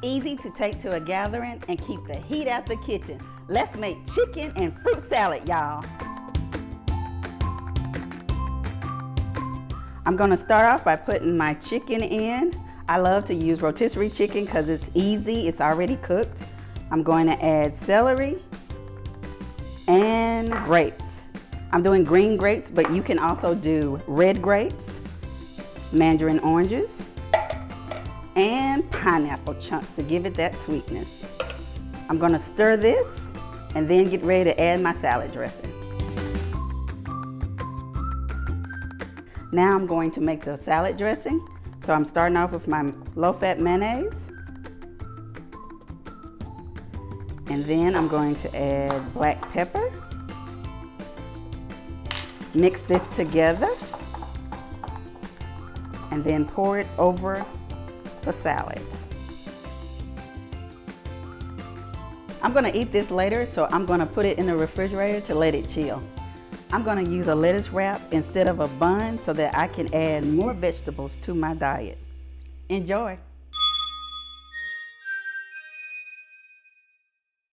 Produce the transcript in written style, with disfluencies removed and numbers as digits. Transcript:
Easy to take to a gathering and keep the heat out the kitchen. Let's make chicken and fruit salad, y'all. I'm gonna start off by putting my chicken in. I love to use rotisserie chicken because it's easy, it's already cooked. I'm going to add celery and grapes. I'm doing green grapes, but you can also do red grapes, mandarin oranges, and pineapple chunks to give it that sweetness. I'm gonna stir this and then get ready to add my salad dressing. Now I'm going to make the salad dressing. So I'm starting off with my low-fat mayonnaise. And then I'm going to add black pepper. Mix this together. And then pour it over the salad. I'm gonna eat this later, so I'm gonna put it in the refrigerator to let it chill. I'm gonna use a lettuce wrap instead of a bun so that I can add more vegetables to my diet. Enjoy.